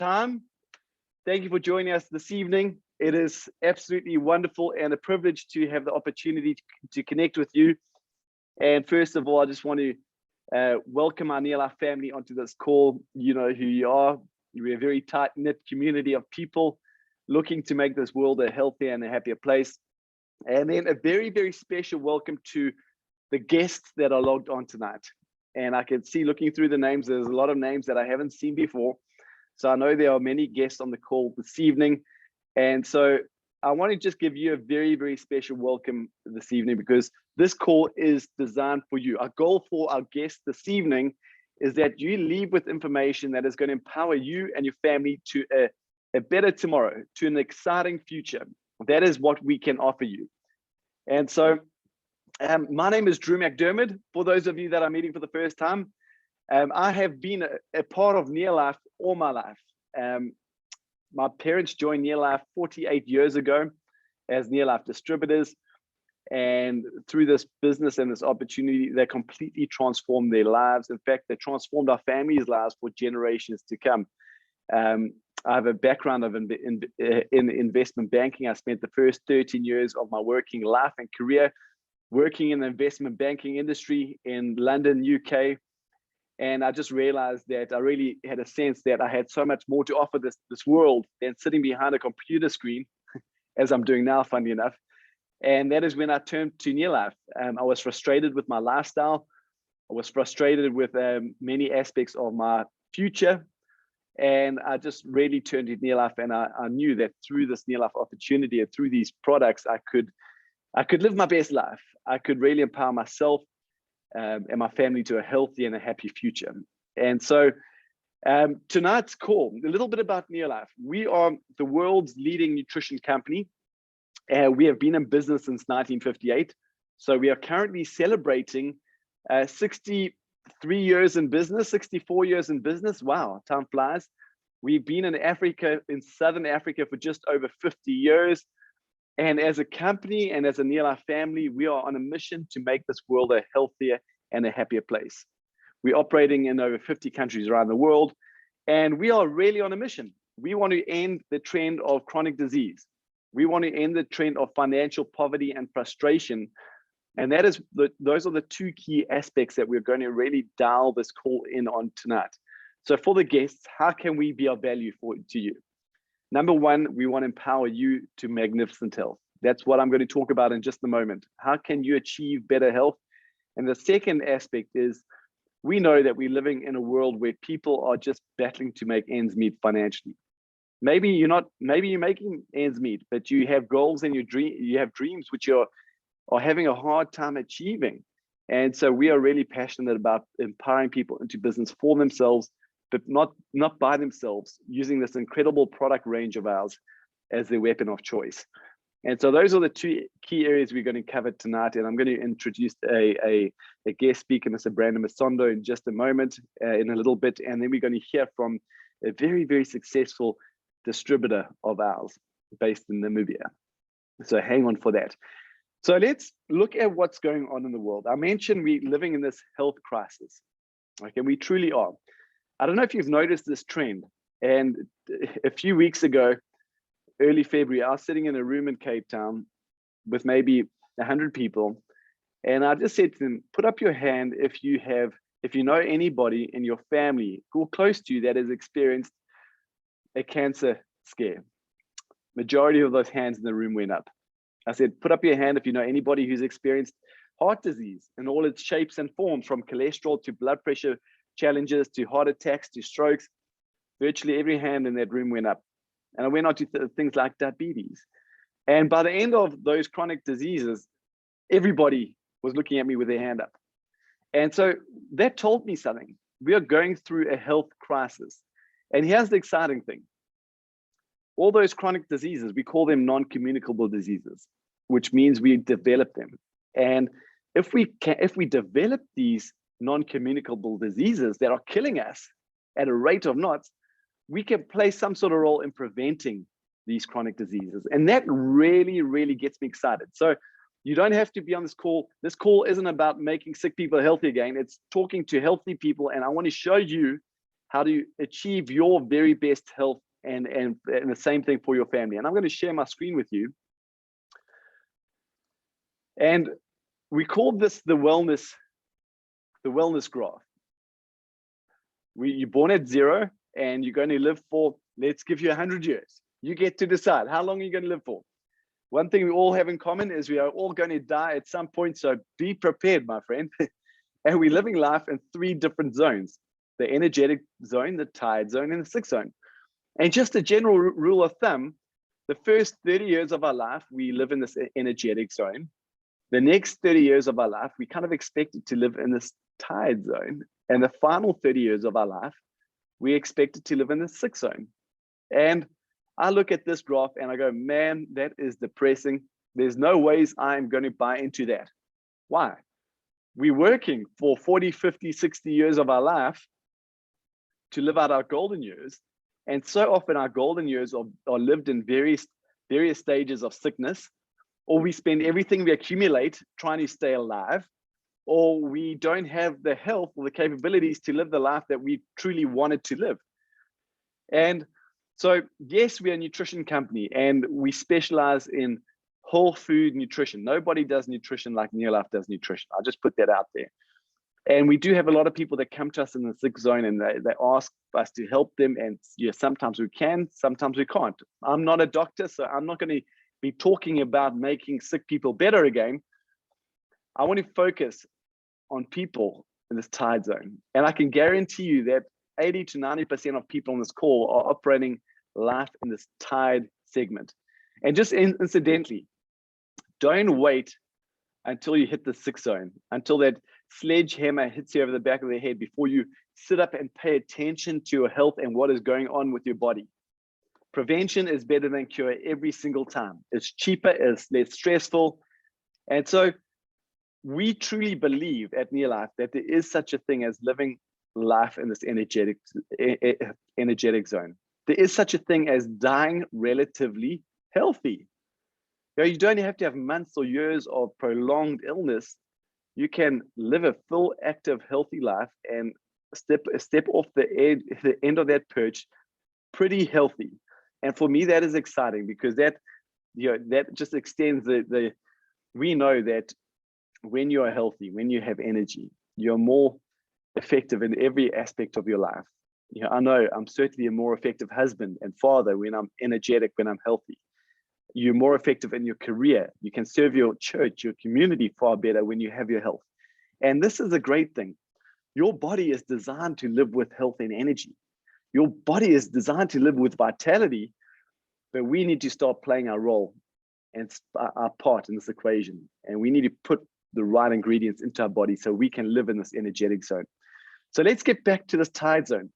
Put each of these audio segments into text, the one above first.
time. Thank you for joining us this evening. It is absolutely wonderful and a privilege to have the opportunity to connect with you. And first of all, I just want to welcome our NeoLife family onto this call. You know who you are. We're a very tight-knit community of people looking to make this world a healthier and a happier place. And then a very, very special welcome to the guests that are logged on tonight. And I can see, looking through the names, there's a lot of names that I haven't seen before. So I know there are many guests on the call this evening. And so I want to just give you a very, very special welcome this evening, because this call is designed for you. Our goal for our guests this evening is that you leave with information that is going to empower you and your family to a better tomorrow, to an exciting future. That is what we can offer you. And so my name is McDermid. For those of you that are meeting for the first time, I have been a part of NeoLife all my life. My parents joined NeoLife 48 years ago as NeoLife distributors. And through this business and this opportunity, they completely transformed their lives. In fact, they transformed our family's lives for generations to come. I have a background in investment banking. I spent the first 13 years of my working life and career working in the investment banking industry in London, UK. And I just realized that I really had a sense that I had so much more to offer this world than sitting behind a computer screen, as I'm doing now, funny enough. And that is when I turned to NeoLife. I was frustrated with my lifestyle. I was frustrated with many aspects of my future. And I just really turned to NeoLife, and I knew that through this NeoLife opportunity and through these products, I could live my best life. I could really empower myself and my family to a healthy and a happy future. And so tonight's call, a little bit about NeoLife. We are the world's leading nutrition company. We have been in business since 1958. So we are currently celebrating 63 years in business, 64 years in business. Wow, time flies. We've been in Africa, in Southern Africa, for just over 50 years. And as a company and as a NeoLife family, we are on a mission to make this world a healthier and a happier place. We're operating in over 50 countries around the world, and we are really on a mission. We want to end the trend of chronic disease. We want to end the trend of financial poverty and frustration. And that is those are the two key aspects that we're going to really dial this call in on tonight. So for the guests, how can we be of value to you? Number one, we want to empower you to magnificent health. That's what I'm going to talk about in just a moment. How can you achieve better health? And the second aspect is, we know that we're living in a world where people are just battling to make ends meet financially. Maybe you're making ends meet, but you have goals and you have dreams which are having a hard time achieving. And so we are really passionate about empowering people into business for themselves, but not by themselves, using this incredible product range of ours as their weapon of choice. And so those are the two key areas we're going to cover tonight. And I'm going to introduce a guest speaker, Mr. Brandon Masondo, in just a moment, in a little bit. And then we're going to hear from a very, very successful distributor of ours based in Namibia. So hang on for that. So let's look at what's going on in the world. I mentioned we're living in this health crisis. Okay, we truly are. I don't know if you've noticed this trend. And a few weeks ago, early February, I was sitting in a room in Cape Town with maybe 100 people. And I just said to them, put up your hand if you know anybody in your family who are close to you that has experienced a cancer scare. Majority of those hands in the room went up. I said, put up your hand if you know anybody who's experienced heart disease in all its shapes and forms, from cholesterol to blood pressure challenges to heart attacks to strokes. Virtually every hand in that room went up. And I went on to things like diabetes. And by the end of those chronic diseases, everybody was looking at me with their hand up. And so that told me something. We are going through a health crisis. And here's the exciting thing. All those chronic diseases, we call them non-communicable diseases, which means we develop them. And if we develop these non-communicable diseases that are killing us at a rate of knots, we can play some sort of role in preventing these chronic diseases. And that really, really gets me excited. So you don't have to be on this call. This call isn't about making sick people healthy again. It's talking to healthy people. And I want to show you how to achieve your very best health, and the same thing for your family. And I'm going to share my screen with you. And we call this the wellness graph. You're born at 0 and you're going to live for, let's give you 100 years. You get to decide how long you're going to live for. One thing we all have in common is we are all going to die at some point. So be prepared, my friend. And we're living life in 3 different zones: the energetic zone, the tired zone, and the sick zone. And just a general rule of thumb, the first 30 years of our life, we live in this energetic zone. The next 30 years of our life, we kind of expected to live in this tired zone. And the final 30 years of our life, we expected to live in the sick zone. And I look at this graph and I go, man, that is depressing. There's no ways I'm going to buy into that. Why? We're working for 40, 50, 60 years of our life to live out our golden years. And so often our golden years are lived in various stages of sickness, or we spend everything we accumulate trying to stay alive, or we don't have the health or the capabilities to live the life that we truly wanted to live. And so, yes, we're a nutrition company and we specialize in whole food nutrition. Nobody does nutrition like NeoLife does nutrition. I'll just put that out there. And we do have a lot of people that come to us in the sick zone and they ask us to help them. And yeah, sometimes we can, sometimes we can't. I'm not a doctor, so I'm not going to be talking about making sick people better again. I want to focus on people in this tired zone. And I can guarantee you that 80 to 90% of people on this call are operating life in this tired segment. And just incidentally, don't wait until you hit the sick zone, until that sledgehammer hits you over the back of the head before you sit up and pay attention to your health and what is going on with your body. Prevention is better than cure every single time. It's cheaper, it's less stressful. And so we truly believe at NeoLife that there is such a thing as living life in this energetic zone. There is such a thing as dying relatively healthy. You don't have to have months or years of prolonged illness. You can live a full, active, healthy life and step off the end of that perch pretty healthy. And for me, that is exciting because that just extends we know that when you are healthy, when you have energy, you're more effective in every aspect of your life. I know I'm certainly a more effective husband and father when I'm energetic, when I'm healthy. You're more effective in your career. You can serve your church, your community far better when you have your health. And this is a great thing. Your body is designed to live with health and energy. Your body is designed to live with vitality, but we need to start playing our role and our part in this equation. And we need to put the right ingredients into our body so we can live in this energetic zone. So let's get back to this tired zone.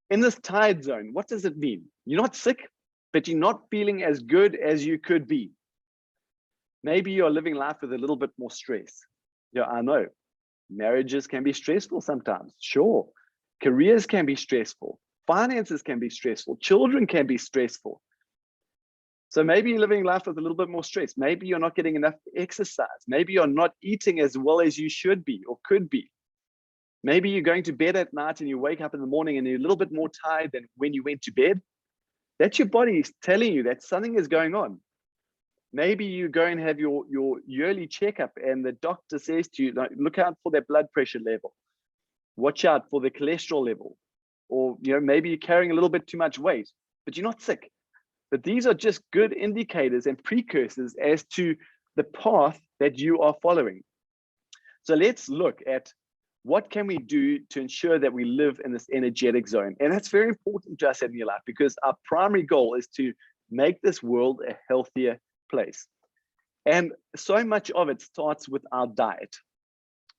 In this tired zone, what does it mean? You're not sick, but you're not feeling as good as you could be. Maybe you're living life with a little bit more stress. Yeah, I know. Marriages can be stressful sometimes. Sure. Careers can be stressful. Finances can be stressful. Children can be stressful. So maybe you're living life with a little bit more stress. Maybe you're not getting enough exercise. Maybe you're not eating as well as you should be or could be. Maybe you're going to bed at night and you wake up in the morning and you're a little bit more tired than when you went to bed. That's your body telling you that something is going on. Maybe you go and have your yearly checkup and the doctor says to you, look out for that blood pressure level. Watch out for the cholesterol level. Or maybe you're carrying a little bit too much weight, but you're not sick. But these are just good indicators and precursors as to the path that you are following. So let's look at what can we do to ensure that we live in this energetic zone. And that's very important to us at NeoLife because our primary goal is to make this world a healthier place. And so much of it starts with our diet.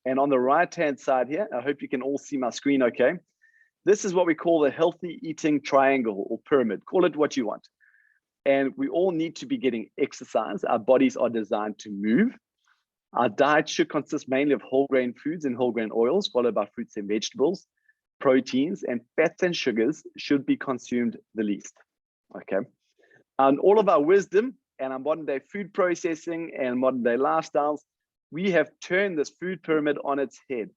And on the right-hand side here, I hope you can all see my screen okay. This is what we call the healthy eating triangle or pyramid. Call it what you want. And we all need to be getting exercise. Our bodies are designed to move. Our diet should consist mainly of whole grain foods and whole grain oils, followed by fruits and vegetables. Proteins and fats and sugars should be consumed the least. Okay. And all of our wisdom and our modern day food processing and modern day lifestyles, we have turned this food pyramid on its head.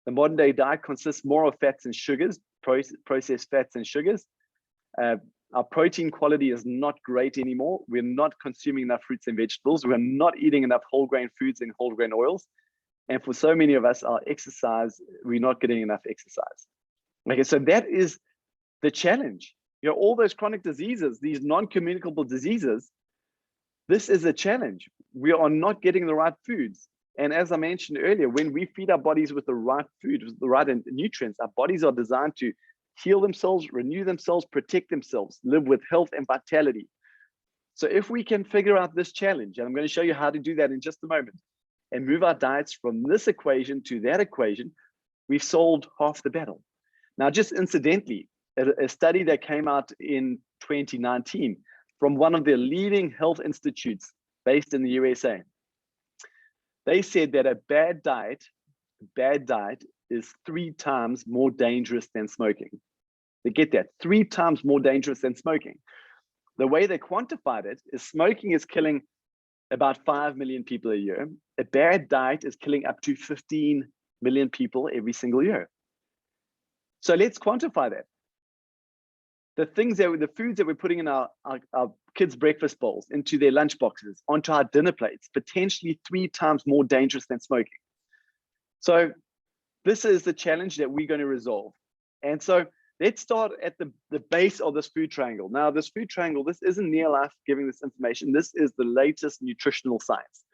The modern day diet consists more of fats and sugars processed fats and sugars. Our protein quality is not great anymore. We're not consuming enough fruits and vegetables. We're not eating enough whole grain foods and whole grain oils. And for so many of us, our exercise, we're not getting enough exercise. Okay, so that is the challenge. All those chronic diseases, these non-communicable diseases, this is a challenge. We are not getting the right foods. And as I mentioned earlier, when we feed our bodies with the right food, with the right nutrients, our bodies are designed to heal themselves, renew themselves, protect themselves, live with health and vitality. So if we can figure out this challenge, and I'm going to show you how to do that in just a moment, and move our diets from this equation to that equation, we've solved half the battle. Now, just incidentally, a study that came out in 2019 from one of the leading health institutes based in the USA, they said that a bad diet is 3 times more dangerous than smoking. They get that, 3 times more dangerous than smoking. The way they quantified it is smoking is killing about 5 million people a year. A bad diet is killing up to 15 million people every single year. So let's quantify that. The foods that we're putting in our kids' breakfast bowls, into their lunch boxes, onto our dinner plates, potentially 3 times more dangerous than smoking. So this is the challenge that we're going to resolve. And so let's start at the base of this food triangle. Now, this food triangle, this isn't NeoLife giving this information. This is the latest nutritional science.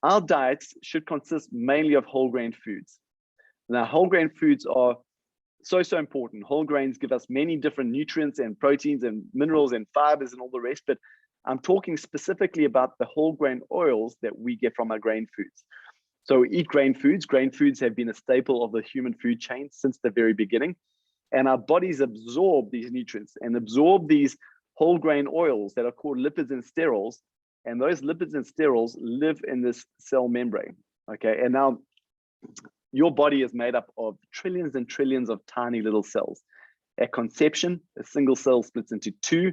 Our diets should consist mainly of whole grain foods. Now, whole grain foods are so important. Whole grains give us many different nutrients and proteins and minerals and fibers and all the rest, but I'm talking specifically about the whole grain oils that we get from our grain foods. So we eat grain foods. Grain foods have been a staple of the human food chain since the very beginning. And our bodies absorb these nutrients and absorb these whole grain oils that are called lipids and sterols. And those lipids and sterols live in this cell membrane. Okay, and now your body is made up of trillions and trillions of tiny little cells. At conception, a single cell splits into 2.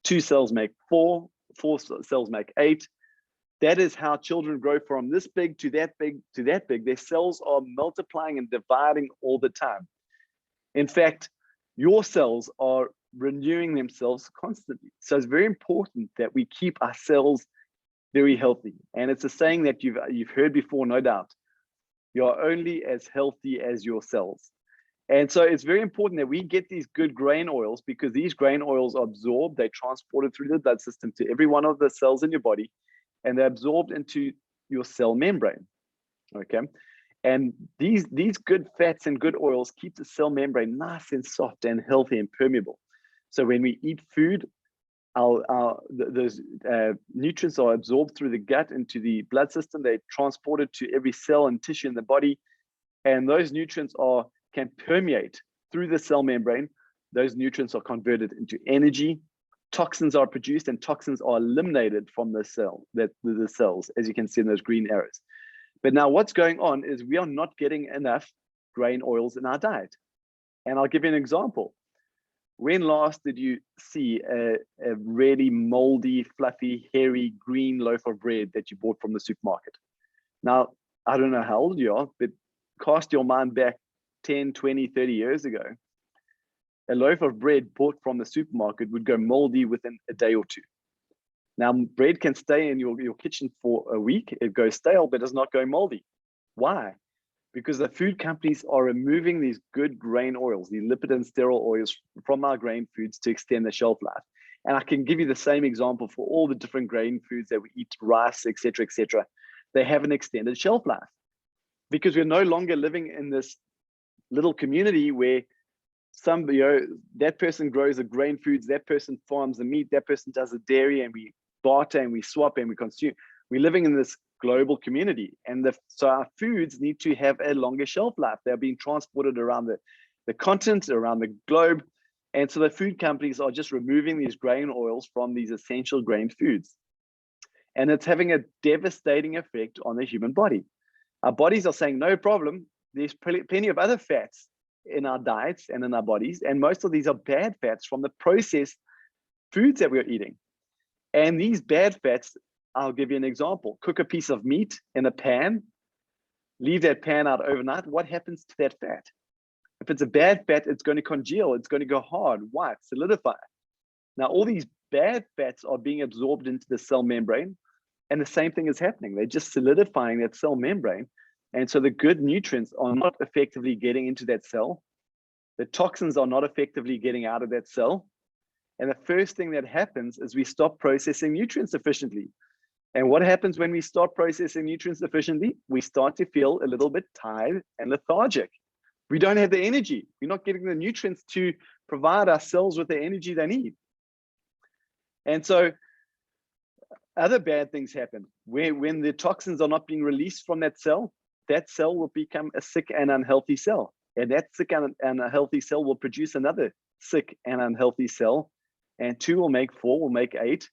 2 cells make 4. 4 cells make 8. That is how children grow from this big to that big to that big. Their cells are multiplying and dividing all the time. In fact, your cells are renewing themselves constantly. So it's very important that we keep our cells very healthy. And it's a saying that you've heard before, no doubt. You're only as healthy as your cells. And so it's very important that we get these good grain oils, because these grain oils are absorbed, they're transported through the blood system to every one of the cells in your body, and they're absorbed into your cell membrane. Okay. And these good fats and good oils keep the cell membrane nice and soft and healthy and permeable. So when we eat food, those nutrients are absorbed through the gut into the blood system. They're transported to every cell and tissue in the body, and those nutrients can permeate through the cell membrane. Those nutrients are converted into energy. Toxins are produced, and toxins are eliminated from the cells, as you can see in those green arrows. But now what's going on is we are not getting enough grain oils in our diet. And I'll give you an example. When last did you see a really moldy, fluffy, hairy, green loaf of bread that you bought from the supermarket? Now, I don't know how old you are, but cast your mind back 10, 20, 30 years ago. A loaf of bread bought from the supermarket would go moldy within a day or 2. Now, bread can stay in your kitchen for a week. It goes stale, but it's not going moldy. Why? Because the food companies are removing these good grain oils, the lipid and sterol oils from our grain foods to extend the shelf life. And I can give you the same example for all the different grain foods that we eat, rice, etc., etc. They have an extended shelf life because we're no longer living in this little community where that person grows the grain foods, that person farms the meat, that person does the dairy, and we barter and we swap and we consume. We're living in this global community, and so our foods need to have a longer shelf life. They're being transported around the continent, around the globe, and so the food companies are just removing these grain oils from these essential grain foods, and it's having a devastating effect on the human body. Our bodies are saying no problem. There's plenty of other fats in our diets and in our bodies, and most of these are bad fats from the processed foods that we're eating. And these bad fats, I'll give you an example. Cook a piece of meat in a pan, leave that pan out overnight. What happens to that fat? If it's a bad fat, it's going to congeal, it's going to go hard, white, solidify. Now, all these bad fats are being absorbed into the cell membrane, and the same thing is happening. They're just solidifying that cell membrane. And so the good nutrients are not effectively getting into that cell. The toxins are not effectively getting out of that cell. And the first thing that happens is we stop processing nutrients efficiently. And what happens when we start processing nutrients efficiently? We start to feel a little bit tired and lethargic. We don't have the energy. We're not getting the nutrients to provide our cells with the energy they need. And so other bad things happen. When the toxins are not being released from that cell will become a sick and unhealthy cell. And that sick and unhealthy cell will produce another sick and unhealthy cell. And 2 will make 4, will make 8.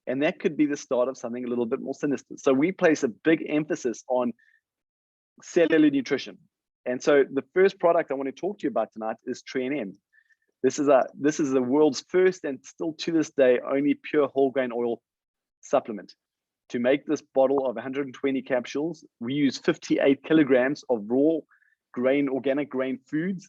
And that could be the start of something a little bit more sinister. So we place a big emphasis on cellular nutrition. And so the first product I want to talk to you about tonight is TreeNN. This is the world's first and still to this day only pure whole grain oil supplement. To make this bottle of 120 capsules, we use 58 kilograms of raw grain, organic grain foods.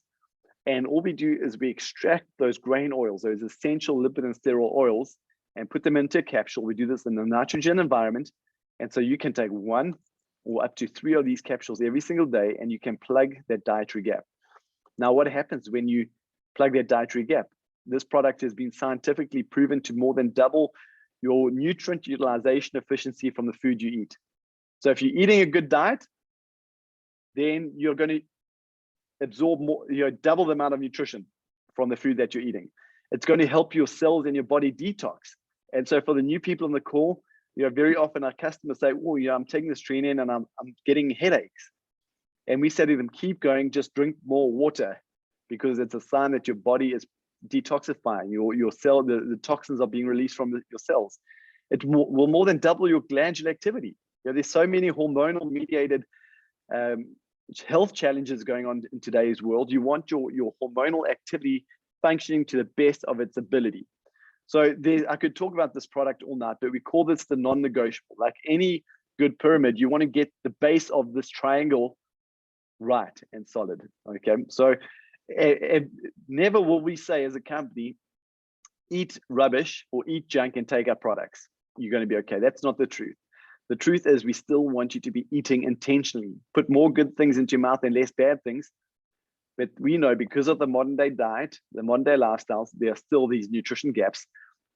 And all we do is we extract those grain oils, those essential lipid and sterol oils, and put them into a capsule. We do this in a nitrogen environment. And so you can take 1 or up to 3 of these capsules every single day, and you can plug that dietary gap. Now, what happens when you plug that dietary gap? This product has been scientifically proven to more than double your nutrient utilization efficiency from the food you eat. So if you're eating a good diet, then you're going to absorb more, double the amount of nutrition from the food that you're eating. It's going to help your cells in your body detox. And so for the new people on the call, very often our customers say, oh, I'm taking this TreeNN and I'm getting headaches. And we say to them, keep going, just drink more water, because it's a sign that your body is detoxifying. Your cell, the toxins are being released from your cells. It will more than double your glandular activity. There's so many hormonal mediated health challenges going on in today's world. You want your hormonal activity functioning to the best of its ability. So I could talk about this product all night, but we call this the non-negotiable. Like any good pyramid, you want to get the base of this triangle right and solid. Okay, so never will we say as a company, eat rubbish or eat junk and take our products. You're going to be okay. That's not the truth. The truth is we still want you to be eating intentionally. Put more good things into your mouth and less bad things. But we know because of the modern day diet, the modern day lifestyles, there are still these nutrition gaps.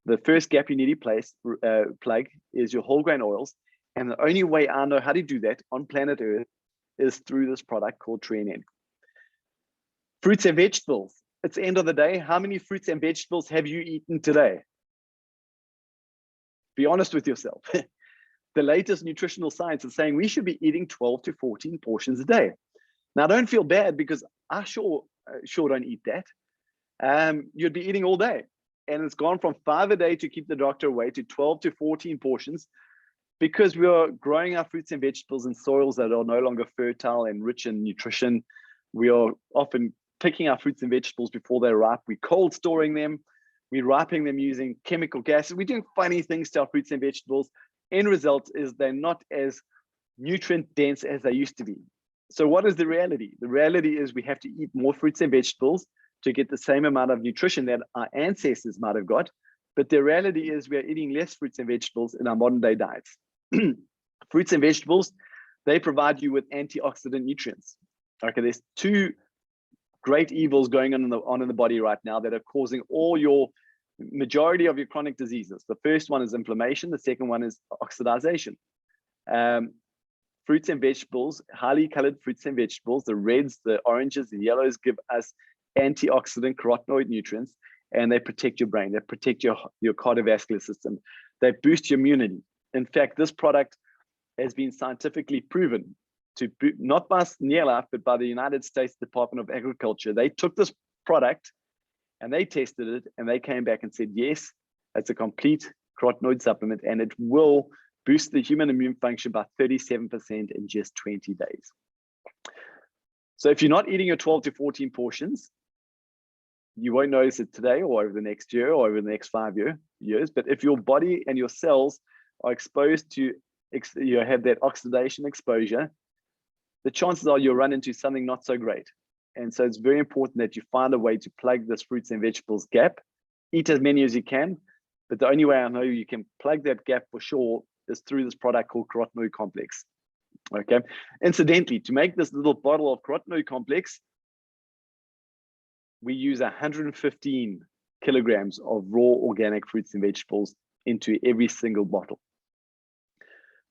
The first gap you need to plug is your whole grain oils. And the only way I know how to do that on planet Earth is through this product called TreeNN. Fruits and vegetables. It's the end of the day. How many fruits and vegetables have you eaten today? Be honest with yourself. The latest nutritional science is saying we should be eating 12 to 14 portions a day. Now, don't feel bad because I sure don't eat that. You'd be eating all day. And it's gone from 5 a day to keep the doctor away to 12 to 14 portions because we are growing our fruits and vegetables in soils that are no longer fertile and rich in nutrition. We are often picking our fruits and vegetables before they're ripe. We're cold storing them. We're ripening them using chemical gases. We're doing funny things to our fruits and vegetables. End result is they're not as nutrient dense as they used to be. So what is the reality? The reality is we have to eat more fruits and vegetables to get the same amount of nutrition that our ancestors might have got. But the reality is we are eating less fruits and vegetables in our modern day diets. Fruits and vegetables, they provide you with antioxidant nutrients. Okay, there's 2 great evils going on in the body right now that are causing majority of your chronic diseases. The first one is inflammation. The second one is oxidation. Fruits and vegetables, highly colored fruits and vegetables, the reds, the oranges, the yellows give us antioxidant carotenoid nutrients, and they protect your brain. They protect your cardiovascular system. They boost your immunity. In fact, this product has been scientifically proven to not by NeoLife, but by the United States Department of Agriculture. They took this product and they tested it and they came back and said, yes, it's a complete carotenoid supplement and it will boost the human immune function by 37% in just 20 days. So if you're not eating your 12 to 14 portions, you won't notice it today or over the next year or over the next 5 years. But if your body and your cells are exposed to, have that oxidation exposure, the chances are you'll run into something not so great. And so it's very important that you find a way to plug this fruits and vegetables gap. Eat as many as you can, but the only way I know you can plug that gap for sure is through this product called carotenoid complex. Okay. Incidentally, to make this little bottle of carotenoid complex, we use 115 kilograms of raw organic fruits and vegetables into every single bottle.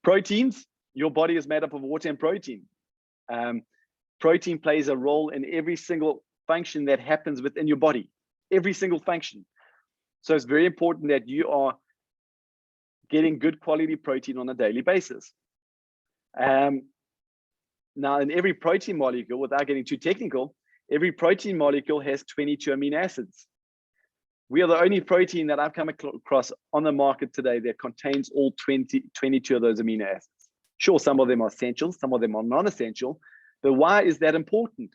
Proteins, your body is made up of water and protein. Protein plays a role in every single function that happens within your body, every single function. So it's very important that you are getting good quality protein on a daily basis. Now, in every protein molecule, without getting too technical, every protein molecule has 22 amino acids. We are the only protein that I've come across on the market today that contains all 22 of those amino acids. Sure, some of them are essential, some of them are non-essential, but why is that important?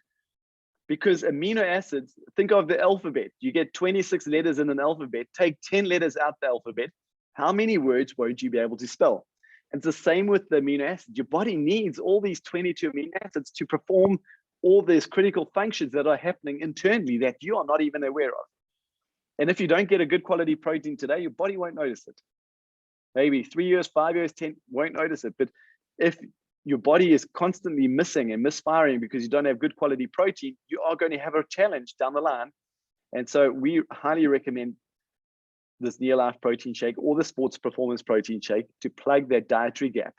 Because amino acids, think of the alphabet. You get 26 letters in an alphabet, take 10 letters out the alphabet. How many words won't you be able to spell? And it's the same with the amino acids. Your body needs all these 22 amino acids to perform all these critical functions that are happening internally that you are not even aware of. And if you don't get a good quality protein today, your body won't notice it. Maybe 3 years, 5 years, 10, won't notice it. But if your body is constantly missing and misfiring because you don't have good quality protein, you are going to have a challenge down the line. And so we highly recommend this NeoLife protein shake or the sports performance protein shake to plug that dietary gap.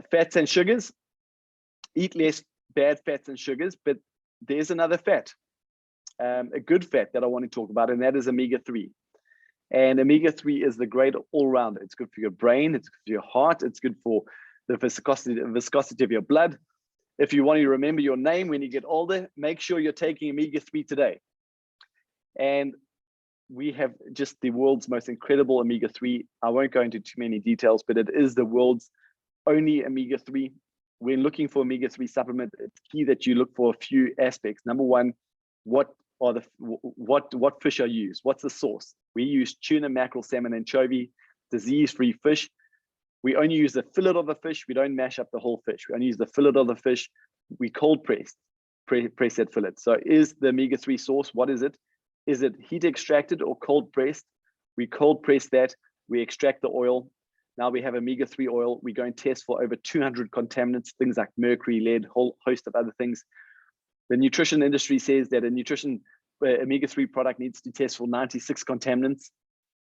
Fats and sugars, eat less bad fats and sugars, but there's another fat, a good fat that I want to talk about, and that is omega-3. And omega-3 is the great all-rounder. It's good for your brain, it's good for your heart, it's good for the viscosity of your blood. If you want to remember your name when you get older, make sure you're taking omega-3 today. And we have just the world's most incredible omega-3. I won't go into too many details, but it is the world's only omega-3. When looking for omega-3 supplement, it's key that you look for a few aspects. Number one, what fish are used? What's the source? We use tuna, mackerel, salmon, anchovy, disease-free fish. We only use the fillet of the fish. We don't mash up the whole fish. We only use the fillet of the fish. We cold press that fillet. So is the omega-3 source, what is it? Is it heat extracted or cold pressed? We cold press that. We extract the oil. Now we have omega-3 oil. We go and test for over 200 contaminants, things like mercury, lead, whole host of other things. The nutrition industry says that a nutrition omega-3 product needs to test for 96 contaminants.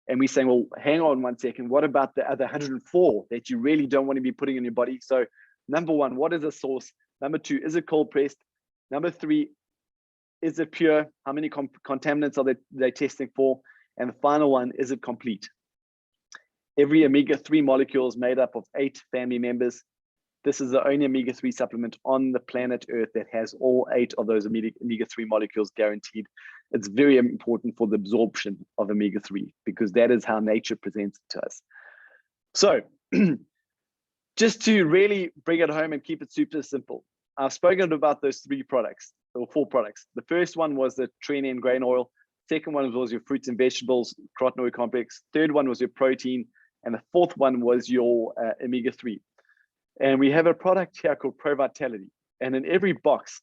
And we're saying, well, hang on one second. What about the other 104 that you really don't want to be putting in your body? So number one, what is the source? Number two, is it cold pressed? Number three, is it pure? How many contaminants are they testing for? And the final one, is it complete? Every omega-3 molecule is made up of 8 family members. This is the only omega-3 supplement on the planet Earth that has all 8 of those omega-3 molecules guaranteed. It's very important for the absorption of omega-3 because that is how nature presents it to us. So just to really bring it home and keep it super simple, I've spoken about those 3 products or 4 products. The first one was the training and grain oil. Second one was your fruits and vegetables, carotenoid complex. Third one was your protein. And the fourth one was your omega-3. And we have a product here called Pro Vitality. And in every box,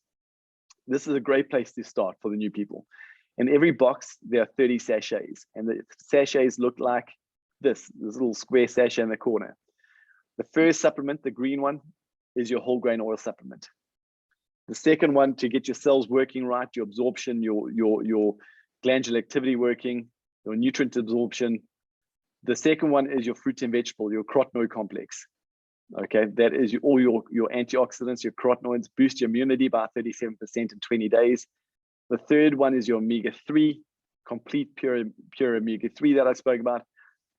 this is a great place to start for the new people. In every box, there are 30 sachets. And the sachets look like this little square sachet in the corner. The first supplement, the green one, is your whole grain oil supplement. The second one, to get your cells working right, your absorption, your glandular activity working, your nutrient absorption. The second one is your fruit and vegetable, your carotenoid complex. Okay, that is all your antioxidants, your carotenoids, boost your immunity by 37% in 20 days. The third one is your omega-3, complete pure omega-3 that I spoke about.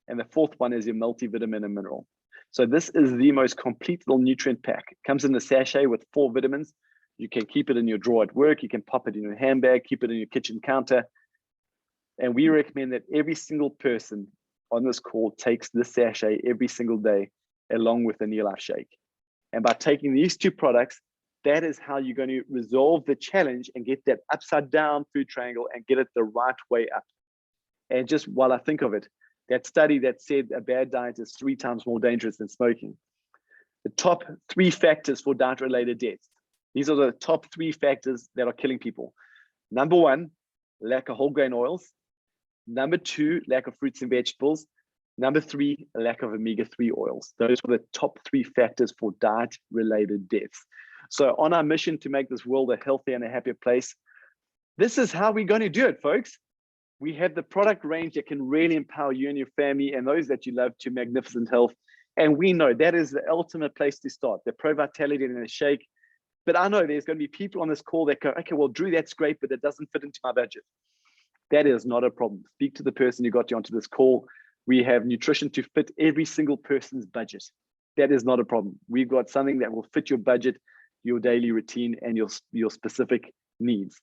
And the fourth one is your multivitamin and mineral. So this is the most complete little nutrient pack. It comes in a sachet with 4 vitamins. You can keep it in your drawer at work. You can pop it in your handbag, keep it in your kitchen counter. And we recommend that every single person on this call takes this sachet every single day along with the NeoLife shake. And by taking these 2 products, that is how you're going to resolve the challenge and get that upside down food triangle and get it the right way up. And just while I think of it, that study that said a bad diet is 3 times more dangerous than smoking. The top 3 factors for diet-related deaths: These are the top 3 factors that are killing people. Number 1, lack of whole grain oils. Number 2, lack of fruits and vegetables. Number 3, lack of omega-3 oils. Those are the top 3 factors for diet-related deaths. So on our mission to make this world a healthier and a happier place, this is how we're going to do it, folks. We have the product range that can really empower you and your family and those that you love to magnificent health. And we know that is the ultimate place to start, the Pro Vitality in a shake. But I know there's going to be people on this call that go, okay, well, Drew, that's great, but it doesn't fit into my budget. That is not a problem. Speak to the person who got you onto this call. We have nutrition to fit every single person's budget. That is not a problem. We've got something that will fit your budget, your daily routine, and your specific needs.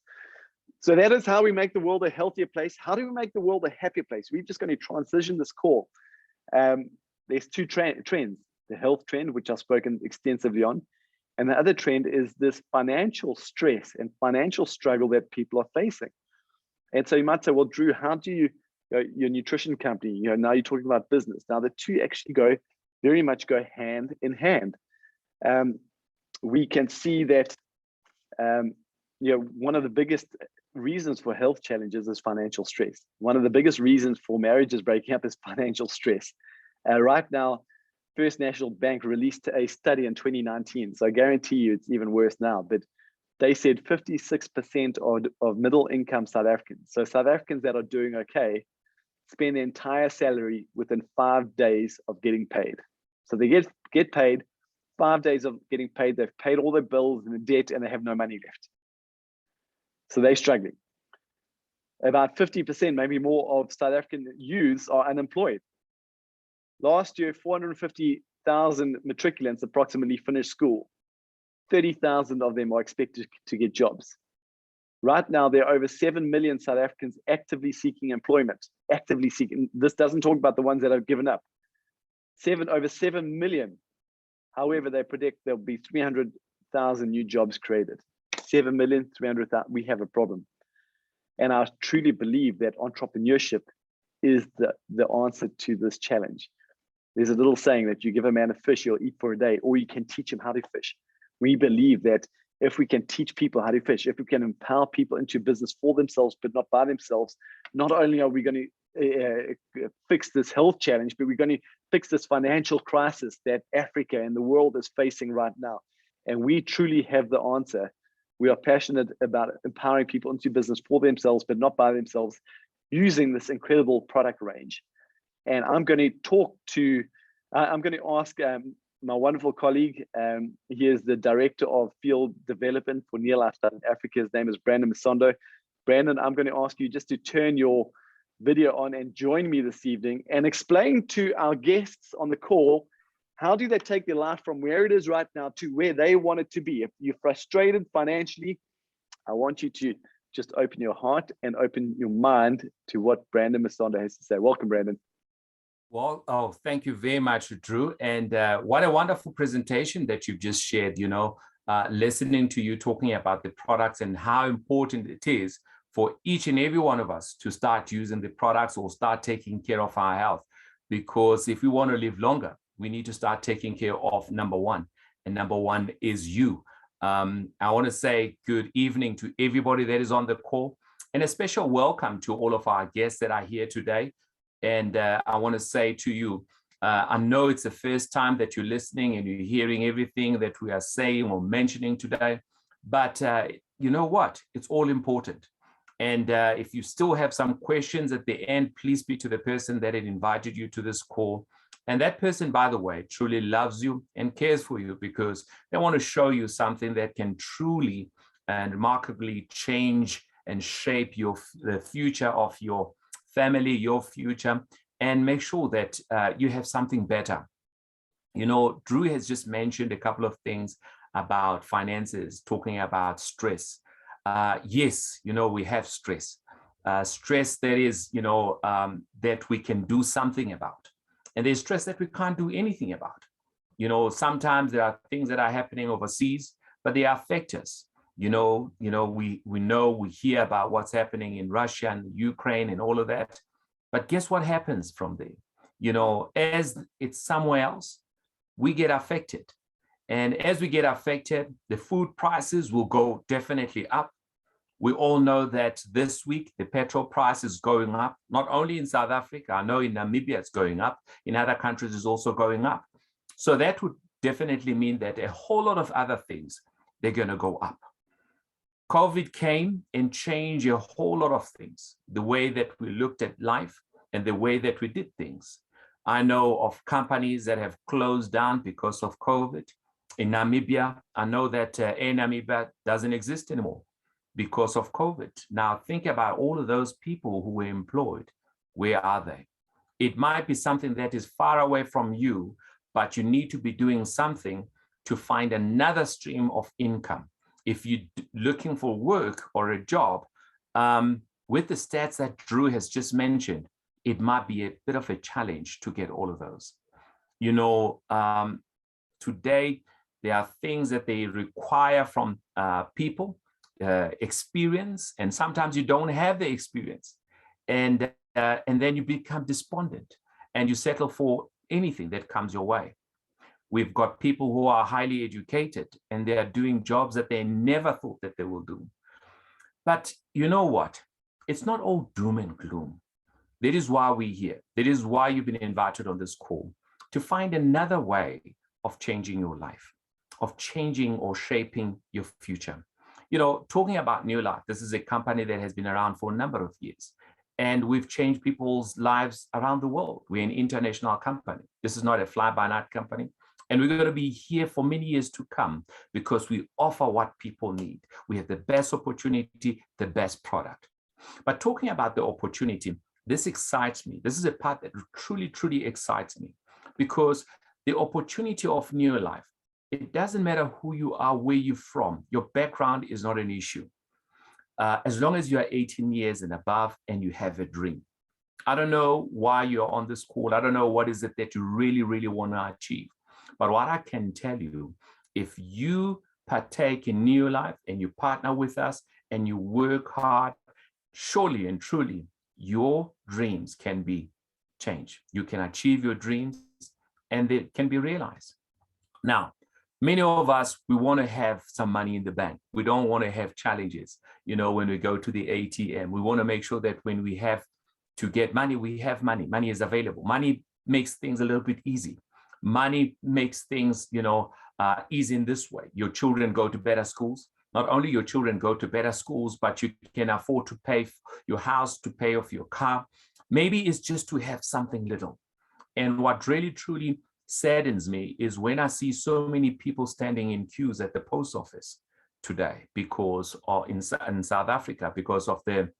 So that is how we make the world a healthier place. How do we make the world a happier place? We're just going to transition this call. There's 2 trends, the health trend, which I've spoken extensively on. And the other trend is this financial stress and financial struggle that people are facing. And so you might say, well, Drew, how do you, your nutrition company, now you're talking about business. Now the 2 actually very much go hand in hand. We can see that, one of the biggest reasons for health challenges is financial stress. One of the biggest reasons for marriages breaking up is financial stress. Right now, First National Bank released a study in 2019. So I guarantee you it's even worse now, but they said 56% of middle income South Africans, so South Africans that are doing okay, spend their entire salary within 5 days of getting paid. So they get paid, 5 days of getting paid, they've paid all their bills and the debt, and they have no money left. So they're struggling. About 50%, maybe more, of South African youths are unemployed. Last year, 450,000 matriculants approximately finished school. 30,000 of them are expected to get jobs. Right now, there are over 7 million South Africans actively seeking employment. Actively seeking. This doesn't talk about the ones that have given up. Over 7 million. However, they predict there'll be 300,000 new jobs created. 7 million, 300,000. We have a problem. And I truly believe that entrepreneurship is the answer to this challenge. There's a little saying that you give a man a fish, he'll eat for a day, or you can teach him how to fish. We believe that if we can teach people how to fish, if we can empower people into business for themselves, but not by themselves, not only are we going to fix this health challenge, but we're going to fix this financial crisis that Africa and the world is facing right now. And we truly have the answer. We are passionate about empowering people into business for themselves, but not by themselves, using this incredible product range. And I'm going to ask my wonderful colleague. He is the Director of Field Development for NeoLife Southern Africa. His name is Brandon Misondo. Brandon, I'm going to ask you just to turn your video on and join me this evening and explain to our guests on the call, how do they take their life from where it is right now to where they want it to be? If you're frustrated financially, I want you to just open your heart and open your mind to what Brandon Misondo has to say. Welcome, Brandon. Well, thank you very much, Drew. And what a wonderful presentation that you've just shared, listening to you talking about the products and how important it is for each and every one of us to start using the products or start taking care of our health. Because if we want to live longer, we need to start taking care of number one. And number one is you. I want to say good evening to everybody that is on the call, and a special welcome to all of our guests that are here today. And I want to say to you, I know it's the first time that you're listening and you're hearing everything that we are saying or mentioning today, but you know what? It's all important. And if you still have some questions at the end, please speak to the person that had invited you to this call. And that person, by the way, truly loves you and cares for you, because they want to show you something that can truly and remarkably change and shape the future of your family, your future, and make sure that you have something better. Drew has just mentioned a couple of things about finances, talking about stress. Yes, we have stress. Stress that is, that we can do something about. And there's stress that we can't do anything about. Sometimes there are things that are happening overseas, but they affect us. We hear about what's happening in Russia and Ukraine and all of that. But guess what happens from there? As it's somewhere else, we get affected. And as we get affected, the food prices will go definitely up. We all know that this week, the petrol price is going up, not only in South Africa. I know in Namibia it's going up. In other countries it's also going up. So that would definitely mean that a whole lot of other things, they're going to go up. COVID came and changed a whole lot of things, the way that we looked at life and the way that we did things. I know of companies that have closed down because of COVID. In Namibia, I know that Air Namibia doesn't exist anymore because of COVID. Now think about all of those people who were employed. Where are they? It might be something that is far away from you, but you need to be doing something to find another stream of income. If you're looking for work or a job, with the stats that Drew has just mentioned, it might be a bit of a challenge to get all of those. You know, today, there are things that they require from people, experience, and sometimes you don't have the experience. And then you become despondent and you settle for anything that comes your way. We've got people who are highly educated and they are doing jobs that they never thought that they will do. But you know what? It's not all doom and gloom. That is why we're here. That is why you've been invited on this call, to find another way of changing your life, of changing or shaping your future. You know, talking about NeoLife, this is a company that has been around for a number of years, and we've changed people's lives around the world. We're an international company. This is not a fly-by-night company. And we're going to be here for many years to come because we offer what people need. We have the best opportunity, the best product. But talking about the opportunity, this excites me. This is a part that truly, truly excites me because the opportunity of NeoLife, it doesn't matter who you are, where you're from. Your background is not an issue. As long as you are 18 years and above and you have a dream. I don't know why you're on this call. I don't know what is it that you really, really want to achieve. But what I can tell you, if you partake in NeoLife and you partner with us and you work hard, surely and truly, your dreams can be changed. You can achieve your dreams and they can be realized. Now, many of us, we want to have some money in the bank. We don't want to have challenges. You know, when we go to the ATM, we want to make sure that when we have to get money, we have money. Money is available. Money makes things a little bit easy. Money makes things, you know, easy in this way. Your children go to better schools. Not only your children go to better schools, but you can afford to pay your house, to pay off your car. Maybe it's just to have something little. And what really, truly saddens me is when I see so many people standing in queues at the post office today because, or in South Africa, because of the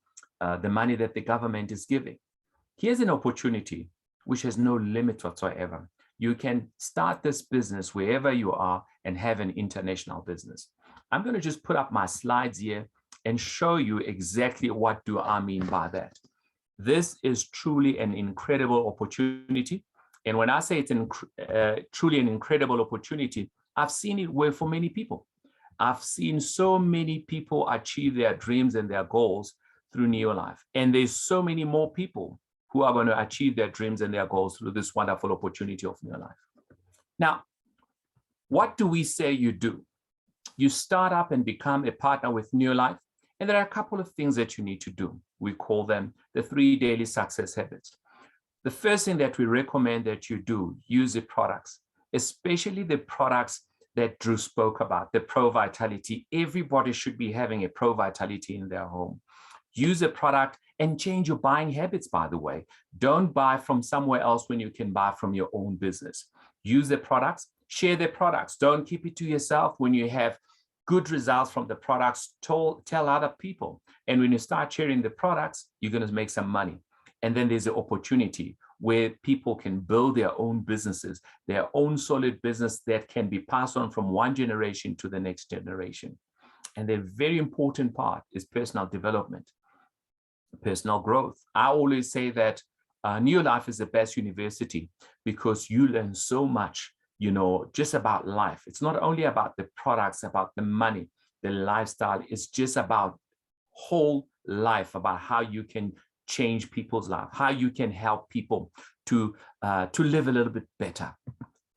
money that the government is giving. Here's an opportunity which has no limit whatsoever. You can start this business wherever you are and have an international business. I'm going to just put up my slides here and show you exactly what do I mean by that. This is truly an incredible opportunity. And when I say it's truly an incredible opportunity, I've seen it work for many people. I've seen so many people achieve their dreams and their goals through NeoLife. And there's so many more people who are going to achieve their dreams and their goals through this wonderful opportunity of NeoLife. Now, what do we say you do? You start up and become a partner with NeoLife, and there are a couple of things that you need to do. We call them the 3 daily success habits. The first thing that we recommend that you do, use the products, especially the products that Drew spoke about, the Pro Vitality. Everybody should be having a Pro Vitality in their home. Use a product and change your buying habits, by the way. Don't buy from somewhere else when you can buy from your own business. Use the products, share the products. Don't keep it to yourself. When you have good results from the products, tell other people. And when you start sharing the products, you're going to make some money. And then there's an opportunity where people can build their own businesses, their own solid business that can be passed on from one generation to the next generation. And the very important part is personal development, personal growth. I always say that NeoLife is the best university because you learn so much, you know, just about life. It's not only about the products, about the money, the lifestyle. It's just about whole life, about how you can change people's life, how you can help people to live a little bit better.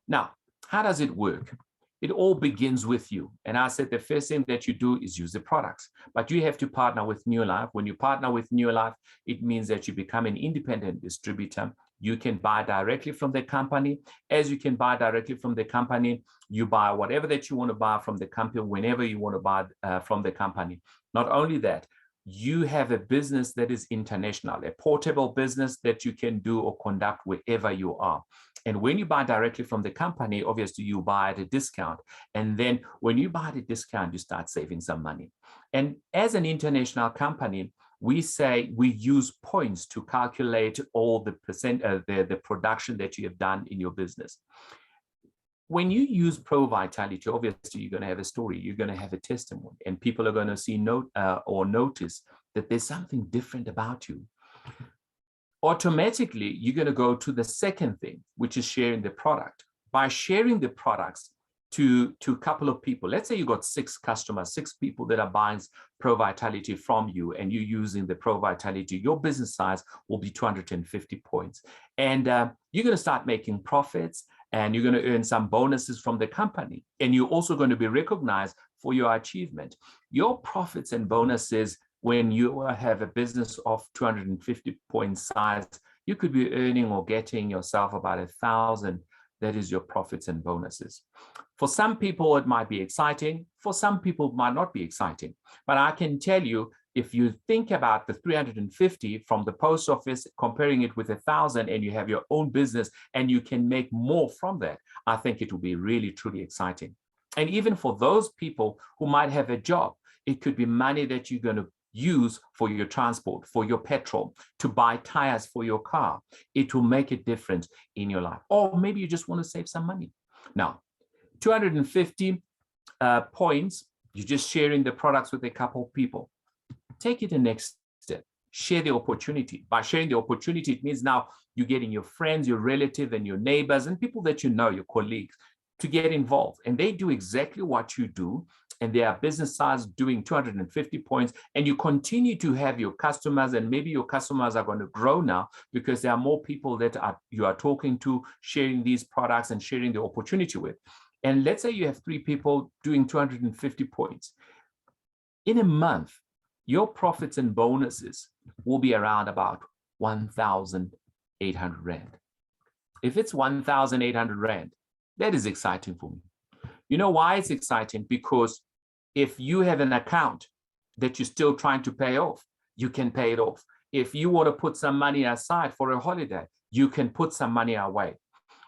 Now, how does it work? It all begins with you. And I said the first thing that you do is use the products, but you have to partner with NeoLife. When you partner with NeoLife, it means that you become an independent distributor. You can buy directly from the company. As you can buy directly from the company, you buy whatever that you want to buy from the company whenever you want to buy from the company. Not only that, you have a business that is international, a portable business that you can do or conduct wherever you are. And when you buy directly from the company, obviously you buy at a discount. And then when you buy at a discount, you start saving some money. And as an international company, we say we use points to calculate all the the production that you have done in your business. When you use Pro Vitality, obviously you're going to have a story, you're going to have a testimony, and people are going to see notice that there's something different about you. Automatically, you're going to go to the second thing, which is sharing the product. By sharing the products to a couple of people, let's say you got 6 customers, 6 people that are buying Pro Vitality from you, and you're using the Pro Vitality, your business size will be 250 points. And you're going to start making profits, and you're going to earn some bonuses from the company. And you're also going to be recognized for your achievement. Your profits and bonuses, when you have a business of 250 point size, you could be earning or getting yourself about 1,000. That is your profits and bonuses. For some people, it might be exciting. For some people, it might not be exciting. But I can tell you, if you think about the 350 from the post office, comparing it with 1,000, and you have your own business and you can make more from that, I think it will be really, truly exciting. And even for those people who might have a job, it could be money that you're going to use for your transport, for your petrol, to buy tires for your car. It will make a difference in your life. Or maybe you just want to save some money. Now, 250 points, you're just sharing the products with a couple of people. Take it the next step. Share the opportunity. By sharing the opportunity, it means now you're getting your friends, your relatives, and your neighbors, and people that you know, your colleagues, to get involved. And they do exactly what you do. And they are business size doing 250 points, and you continue to have your customers, and maybe your customers are going to grow now because there are more people that you are talking to, sharing these products and sharing the opportunity with. And let's say you have 3 people doing 250 points. In a month, your profits and bonuses will be around about 1,800 Rand. If it's 1,800 Rand, that is exciting for me. You know why it's exciting? Because if you have an account that you're still trying to pay off, you can pay it off. If you want to put some money aside for a holiday, you can put some money away.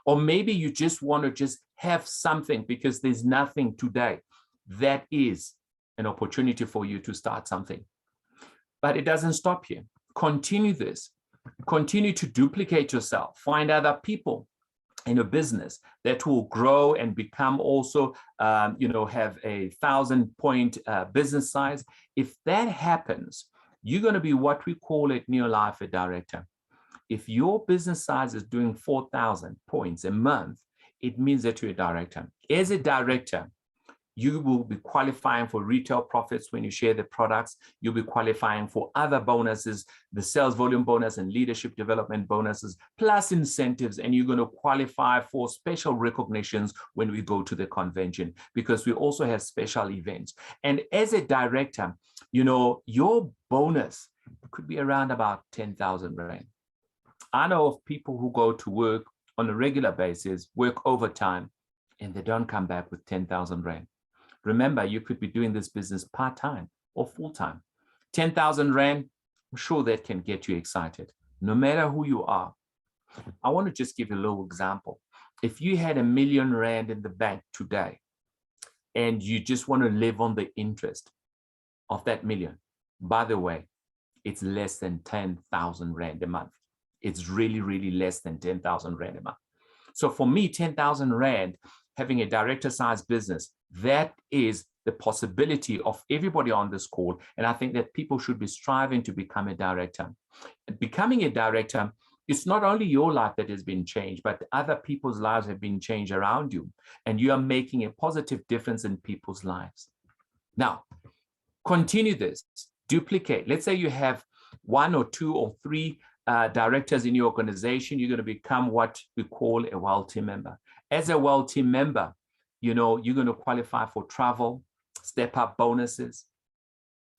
Or maybe you just want to just have something because there's nothing today. That is an opportunity for you to start something. But it doesn't stop here. Continue this. Continue to duplicate yourself. Find other people in a business that will grow and become also, have a 1,000-point business size. If that happens, you're going to be what we call at NeoLife a director. If your business size is doing 4,000 points a month, it means that you're a director. As a director, you will be qualifying for retail profits when you share the products. You'll be qualifying for other bonuses, the sales volume bonus and leadership development bonuses, plus incentives. And you're going to qualify for special recognitions when we go to the convention, because we also have special events. And as a director, your bonus could be around about 10,000 Rand. I know of people who go to work on a regular basis, work overtime, and they don't come back with 10,000 Rand. Remember, you could be doing this business part-time or full-time. 10,000 Rand, I'm sure that can get you excited, no matter who you are. I want to just give you a little example. If you had R1 million in the bank today, and you just want to live on the interest of that million, by the way, it's less than 10,000 Rand a month. It's really, really less than 10,000 Rand a month. So for me, 10,000 Rand, having a director-sized business, that is the possibility of everybody on this call. And I think that people should be striving to become a director. Becoming a director, it's not only your life that has been changed, but other people's lives have been changed around you. And you are making a positive difference in people's lives. Now, continue this, duplicate. Let's say you have 1 or 2 or 3 directors in your organization. You're going to become what we call a WELL team member. As a WELL team member, you're going to qualify for travel, step-up bonuses.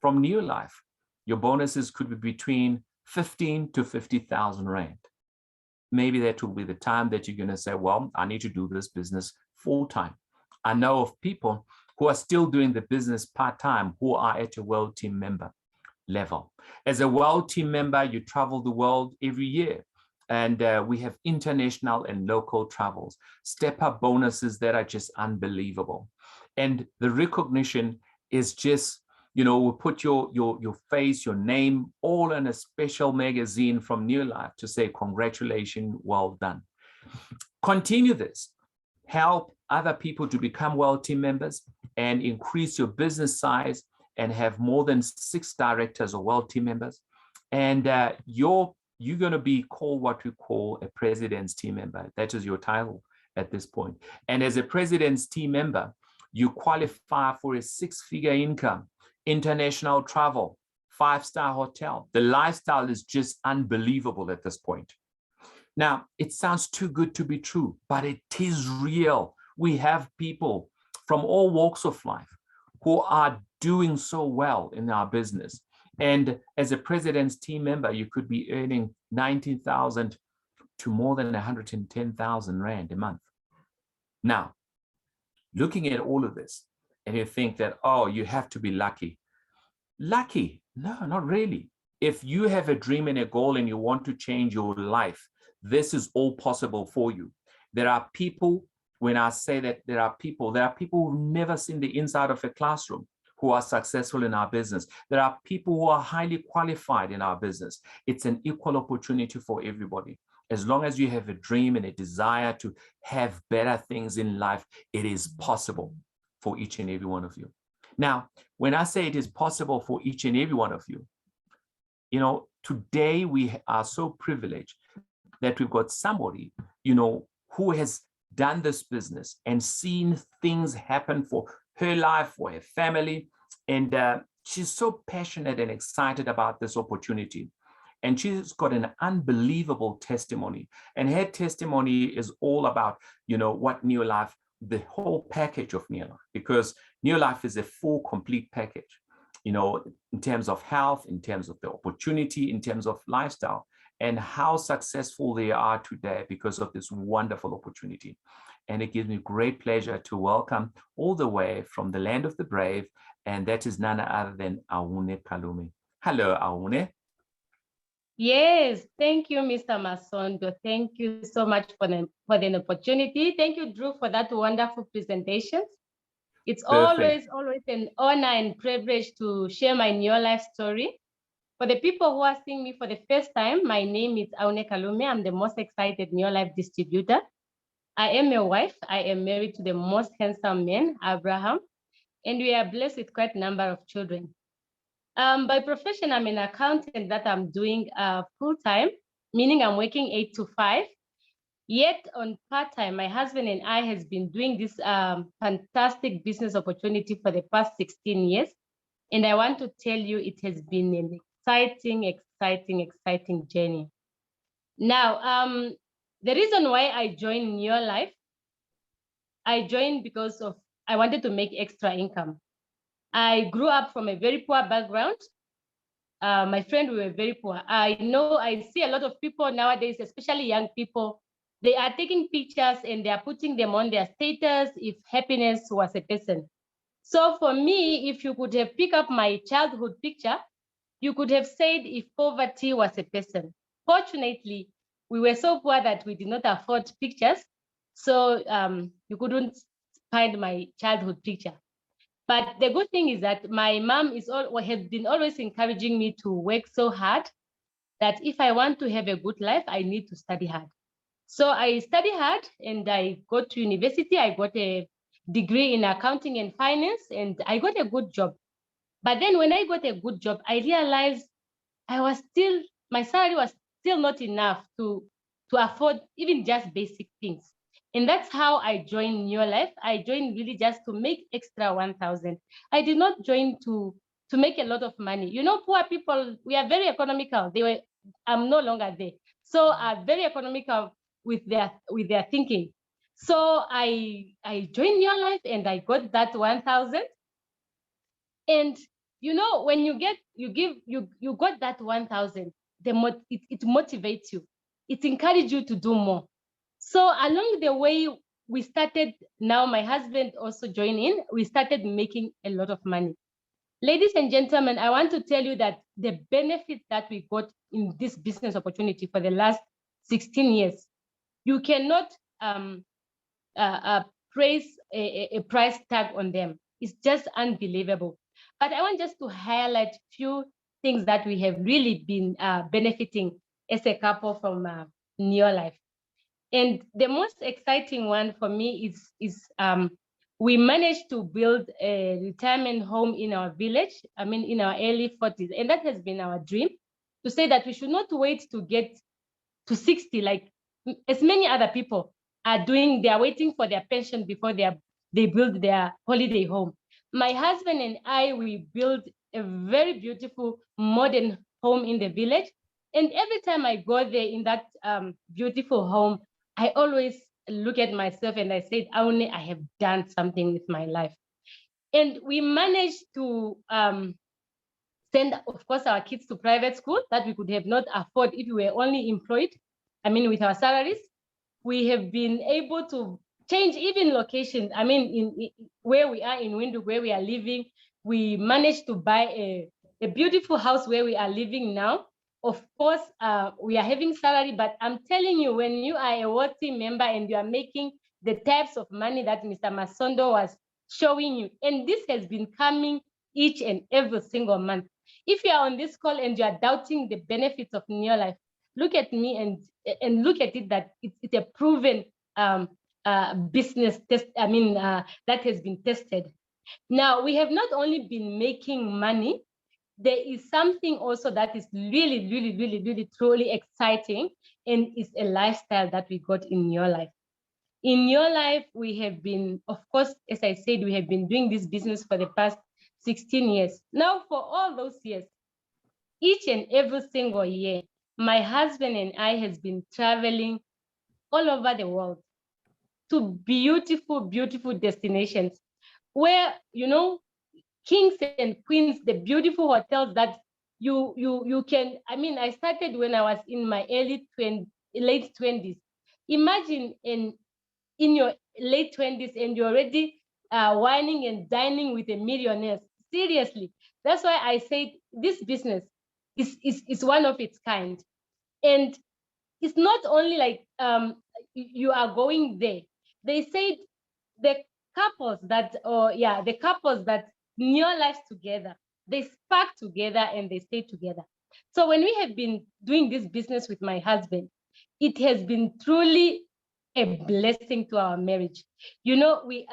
From NeoLife, your bonuses could be between 15 to 50,000 Rand. Maybe that will be the time that you're going to say, well, I need to do this business full-time. I know of people who are still doing the business part-time who are at a World Team Member level. As a World Team Member, you travel the world every year. And we have international and local travels, step-up bonuses that are just unbelievable. And the recognition is just, we put your face, your name, all in a special magazine from NeoLife to say, congratulations, well done. Continue this. Help other people to become World Team Members and increase your business size and have more than 6 directors or World Team Members. And you're going to be called what we call a President's Team Member. That is your title at this point. And as a President's Team Member, you qualify for a 6-figure income, international travel, 5-star hotel. The lifestyle is just unbelievable at this point. Now, it sounds too good to be true, but it is real. We have people from all walks of life who are doing so well in our business. And as a President's Team Member, you could be earning 19,000 to more than 110,000 Rand a month. Now, looking at all of this, and you think that, oh, you have to be lucky. Lucky? No, not really. If you have a dream and a goal and you want to change your life, this is all possible for you. There are people, when I say that there are people who've never seen the inside of a classroom who are successful in our business. There are people who are highly qualified in our business. It's an equal opportunity for everybody. As long as you have a dream and a desire to have better things in life, it is possible for each and every one of you. Now, when I say it is possible for each and every one of you, today we are so privileged that we've got somebody, who has done this business and seen things happen for her life, for her family. And she's so passionate and excited about this opportunity. And she's got an unbelievable testimony. And her testimony is all about, what NeoLife, the whole package of NeoLife, because NeoLife is a full, complete package, in terms of health, in terms of the opportunity, in terms of lifestyle, and how successful they are today because of this wonderful opportunity. And it gives me great pleasure to welcome all the way from the land of the brave, and that is none other than Aune Kalume. Hello, Aune. Yes, thank you, Mr. Masondo. Thank you so much for the opportunity. Thank you, Drew, for that wonderful presentation. It's always an honor and privilege to share my NeoLife story. For the people who are seeing me for the first time, my name is Aune Kalume. I'm the most excited NeoLife distributor. I am a wife. I am married to the most handsome man, Abraham, and we are blessed with quite a number of children. By profession, I'm an accountant that I'm doing full-time, meaning I'm working 8 to 5. Yet on part-time, my husband and I has been doing this fantastic business opportunity for the past 16 years. And I want to tell you, it has been an exciting journey. Now, the reason why I joined NeoLife, I joined because I wanted to make extra income. I grew up from a very poor background. My friend, we were very poor. I see a lot of people nowadays, especially young people, they are taking pictures and they are putting them on their status if happiness was a person. So for me, if you could have picked up my childhood picture, you could have said if poverty was a person. Fortunately, we were so poor that we did not afford pictures. So you couldn't find my childhood picture. But the good thing is that my mom has been always encouraging me to work so hard that if I want to have a good life, I need to study hard. So I study hard and I go to university. I got a degree in accounting and finance and I got a good job. But then when I got a good job, I realized my salary was still not enough to afford even just basic things. And that's how I joined NeoLife. I joined really just to make extra 1,000. I did not join to make a lot of money. Poor people, we are very economical. I'm no longer there. So are very economical with their thinking. So I joined NeoLife and I got that 1,000. And you know, when you got that 1,000, it motivates you. It encourages you to do more. So along the way, we started, now my husband also joined in, we started making a lot of money. Ladies and gentlemen, I want to tell you that the benefit that we got in this business opportunity for the last 16 years, you cannot praise a price tag on them. It's just unbelievable. But I want just to highlight few things that we have really been benefiting as a couple from NeoLife. And the most exciting one for me is we managed to build a retirement home in our village, I mean, in our early 40s. And that has been our dream, to say that we should not wait to get to 60, like as many other people are doing. They are waiting for their pension before they build their holiday home. My husband and I, we built a very beautiful modern home in the village. And every time I go there in that beautiful home, I always look at myself and I said, only I have done something with my life. And we managed to send, of course, our kids to private school that we could have not afford if we were only employed, I mean, with our salaries. We have been able to change even locations. I mean, in where we are in Windhoek, where we are living, we managed to buy a beautiful house where we are living now. Of course, we are having salary, but I'm telling you, when you are a worthy member and you are making the types of money that Mr. Masondo was showing you, and this has been coming each and every single month. If you are on this call and you are doubting the benefits of NeoLife, look at me and look at it that it's a proven business test. I mean, that has been tested. Now, we have not only been making money, there is something also that is really, really, really, really, truly exciting, and it's a lifestyle that we got in NeoLife. In NeoLife, we have been, of course, as I said, we have been doing this business for the past 16 years. Now, for all those years, each and every single year, my husband and I has been traveling all over the world to beautiful, beautiful destinations where, you know, kings and queens, the beautiful hotels that you can, I mean, I started when I was in my late 20s. Imagine in your late 20s and you're already whining and dining with a millionaire. Seriously, that's why I said this business is one of its kind. And it's not only like you are going there. They said the the couples that near life together, they spark together and they stay together. So when we have been doing this business with my husband, it has been truly a blessing to our marriage. You know, we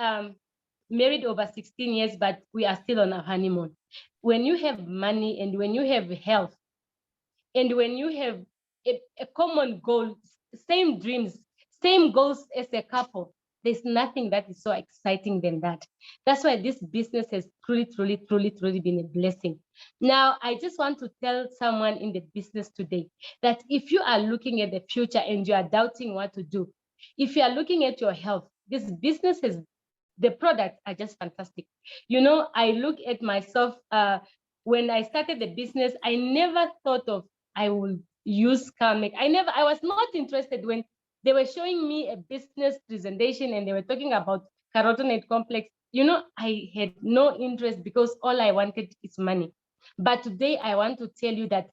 married over 16 years, but we are still on our honeymoon. When you have money and when you have health, and when you have a common goal, same dreams, same goals as a couple, there's nothing that is so exciting than that. That's why this business has truly, truly, truly, truly been a blessing. Now, I just want to tell someone in the business today that if you are looking at the future and you are doubting what to do, if you are looking at your health, this business has, the products are just fantastic. You know, I look at myself, when I started the business, I never thought of I will use Calmec. I was not interested when they were showing me a business presentation and they were talking about carotenoid complex. You know, I had no interest because all I wanted is money. But today I want to tell you that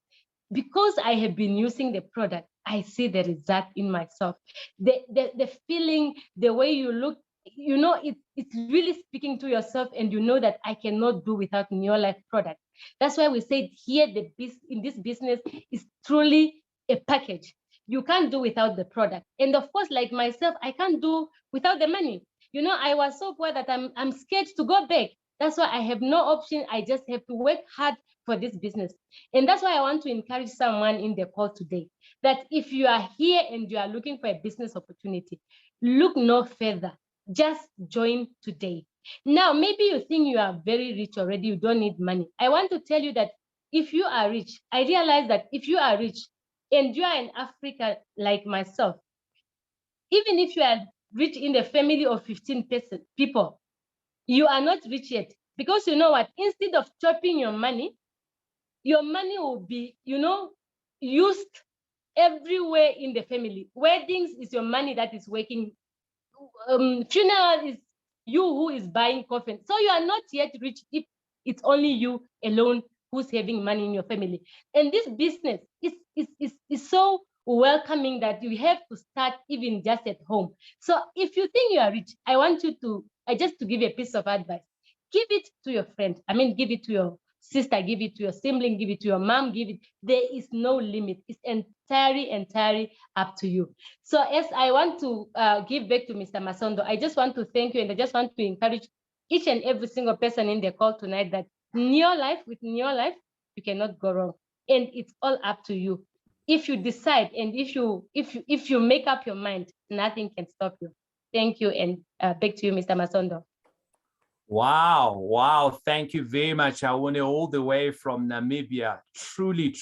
because I have been using the product, I see the result in myself. The feeling, the way you look, you know, it's really speaking to yourself, and you know that I cannot do without NeoLife product. That's why we said here, in this business is truly a package. You can't do without the product. And of course, like myself, I can't do without the money. You know, I was so poor that I'm scared to go back. That's why I have no option. I just have to work hard for this business. And that's why I want to encourage someone in the call today that if you are here and you are looking for a business opportunity, look no further. Just join today. Now, maybe you think you are very rich already, you don't need money. I want to tell you that if you are rich, I realize that if you are rich and you are in Africa like myself, even if you are rich in the family of 15 people, you are not rich yet. Because you know what? Instead of chopping your money will be, used everywhere in the family. Weddings is your money that is working. Funeral is you who is buying coffin. So you are not yet rich if it's only you alone who's having money in your family. And this business is so welcoming that you have to start even just at home. So if you think you are rich, I want you to, just to give you a piece of advice. Give it to your friend. I mean, give it to your sister, give it to your sibling, give it to your mom, give it. There is no limit. It's entirely up to you. So as I want to give back to Mr. Masondo, I just want to thank you, and I just want to encourage each and every single person in the call tonight that with NeoLife, you cannot go wrong. And it's all up to you. If you decide and if you make up your mind, nothing can stop you. Thank you, and back to you, Mr. Masondo. Wow. Thank you very much. Awune, all the way from Namibia. Truly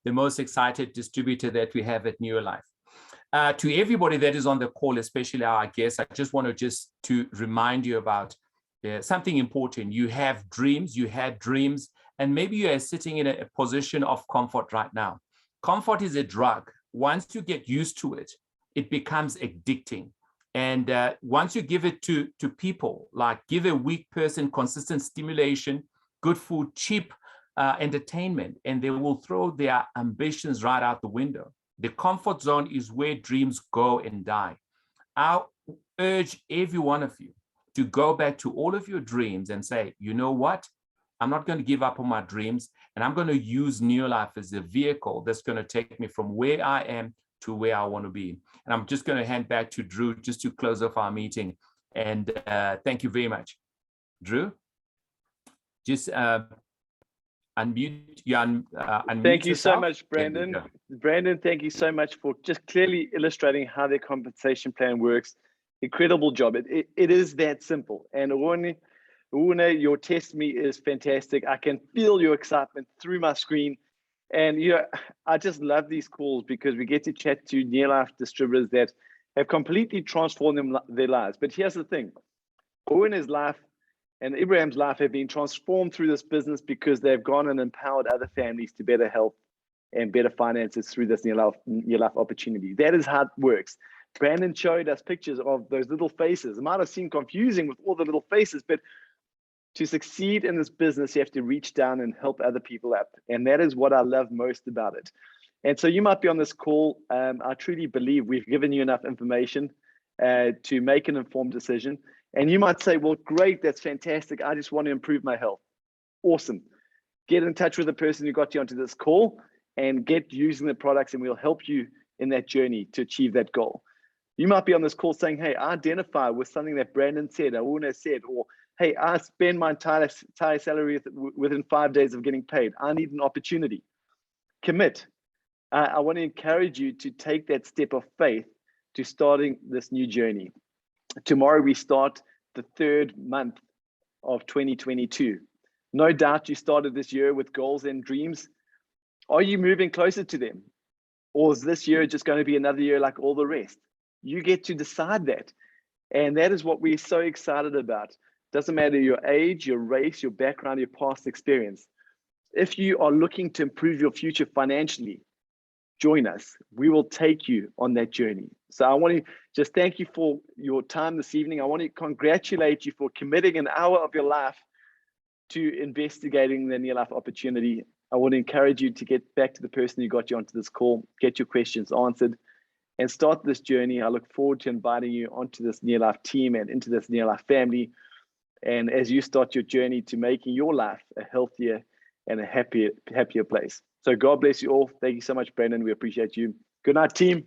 the most excited distributor that we have at NeoLife. To everybody that is on the call, especially our guests, I just want to remind you about something important. You have dreams, you had dreams, and maybe you are sitting in a position of comfort right now. Comfort is a drug. Once you get used to it, it becomes addicting. And once you give it to people, like give a weak person consistent stimulation, good food, cheap entertainment, and they will throw their ambitions right out the window. The comfort zone is where dreams go and die. I urge every one of you to go back to all of your dreams and say, you know what? I'm not going to give up on my dreams, and I'm going to use NeoLife as a vehicle that's going to take me from where I am to where I want to be. And I'm just going to hand back to Drew just to close off our meeting. And thank you very much. Drew, just unmute. Unmute Thank you so yourself. much, Brandon. Brandon, thank you so much for just clearly illustrating how their compensation plan works. Incredible job. It is that simple. And Awune, your testimony is fantastic. I can feel your excitement through my screen. And I just love these calls because we get to chat to NeoLife distributors that have completely transformed their lives. But here's the thing. Awune's life and Ibrahim's life have been transformed through this business because they've gone and empowered other families to better health and better finances through this NeoLife opportunity. That is how it works. Brandon showed us pictures of those little faces. It might have seemed confusing with all the little faces, but to succeed in this business, you have to reach down and help other people up. And that is what I love most about it. And so you might be on this call. I truly believe we've given you enough information to make an informed decision. And you might say, well, great, that's fantastic. I just want to improve my health. Awesome. Get in touch with the person who got you onto this call and get using the products, and we'll help you in that journey to achieve that goal. You might be on this call saying, hey, I identify with something that Brandon said, Awune said, or hey, I spend my entire salary within 5 days of getting paid. I need an opportunity. Commit. I want to encourage you to take that step of faith to starting this new journey. Tomorrow we start the 3rd month of 2022. No doubt you started this year with goals and dreams. Are you moving closer to them? Or is this year just going to be another year like all the rest? You get to decide that. And that is what we're so excited about. Doesn't matter your age, your race, your background, your past experience. If you are looking to improve your future financially, join us. We will take you on that journey. So I want to just thank you for your time this evening. I want to congratulate you for committing an hour of your life to investigating the NeoLife opportunity. I want to encourage you to get back to the person who got you onto this call, get your questions answered, and start this journey. I look forward to inviting you onto this NeoLife team and into this NeoLife family. And as you start your journey to making your life a healthier and a happier place. So God bless you all. Thank you so much, Brandon. We appreciate you. Good night, team.